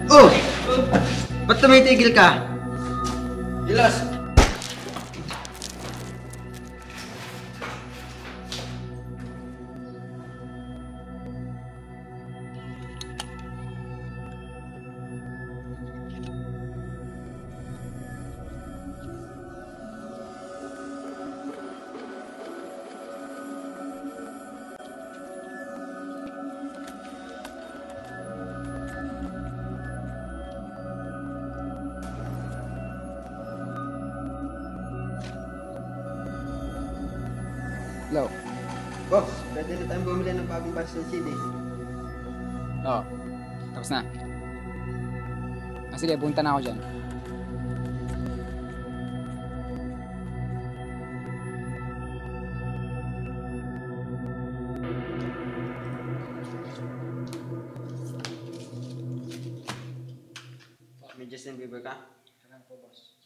Oh! Ba't tumitigil ka? Ilas! Hello. Boss, pwede na tayong bumili ng Bobby Bastion CD. Oo. Tapos na. Sige, punta na ako dyan. May Justin Bieber ka? Kailan po, boss?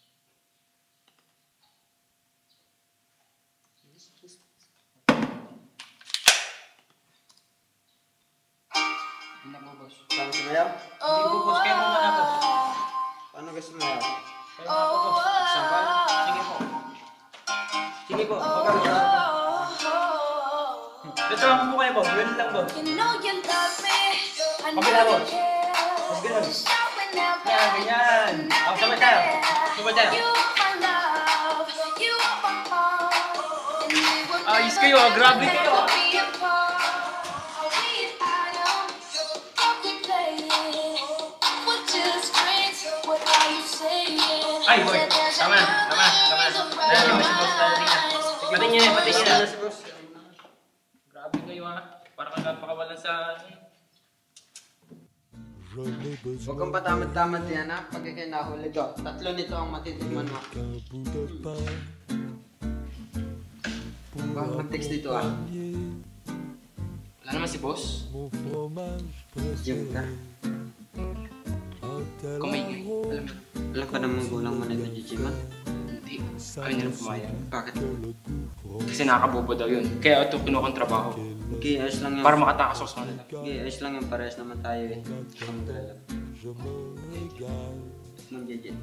Hindi na po, boss. Saan mo sumayaw? Hindi po, boss. Kaya mo na, boss. Paano gusto sumayaw? Kaya mo na po, boss. Example? Sige po. Sige po. Ito lang po kayo, boss. Yun lang, boss. Kabila, boss. Boss, ganun. Yan, ganyan. Sabay tayo. Sabay tayo. Ayos kayo, grabe kayo. Ay, boy. Tama na. Dahil mo si boss tayo rin. Pati niya na. Si boss. Grabe kayo ha. Para kang napakawalan sa... Huwag kang patamad-tamad yan ha. Pag ikay nahuli ko, 3 nito ang matitikman mo. Baka mag-text dito ah. Wala naman si boss. Diyan ka. Kumaingay. Alam mo. Alam ka naman gulang mo na ito, Jijiman. Hindi. Ayaw nilang pumayag. Bakit? Kasi nakakabobo daw yun. Kaya ito kinukontrabaho. Okay, ayos lang yan. Para makatakas ako sa kanila. Okay, ayos lang yan. Parehas naman tayo eh. Alhamdulillah. Ma'am Jijin.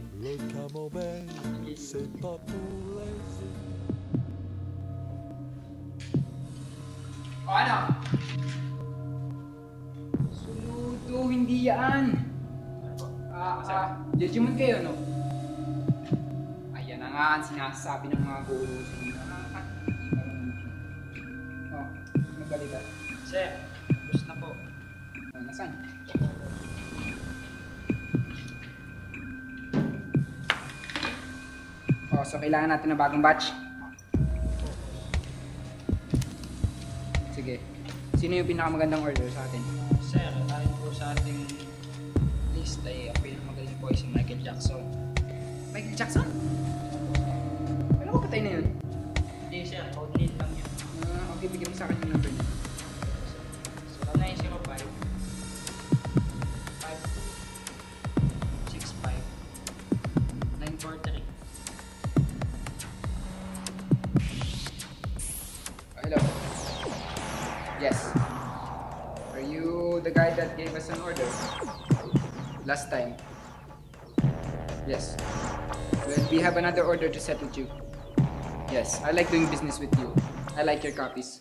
O ano? Suluto, hindi yan. Judgment kayo, no? Ayan na nga ang sinasabi ng mga guru sa inyo. Oh, magbalita. Sir, boss na po. Oh, nasaan? Oh, so kailangan natin ng bagong batch. Sige. Sino yung pinakamagandang order sa atin? Sir, ayon po sa ating list ay ang pinakamagaling po ay si Michael Jackson. Michael Jackson? Ano ba patay na yun? Hindi sir, outlet lang yun. Okay, bigyan mo sa akin yung number niya. So, 905 565 943. Hello. Yes. Are you the guy that gave us an order last time? Yes. Well, we have another order to set with you. Yes, I like doing business with you. I like your copies.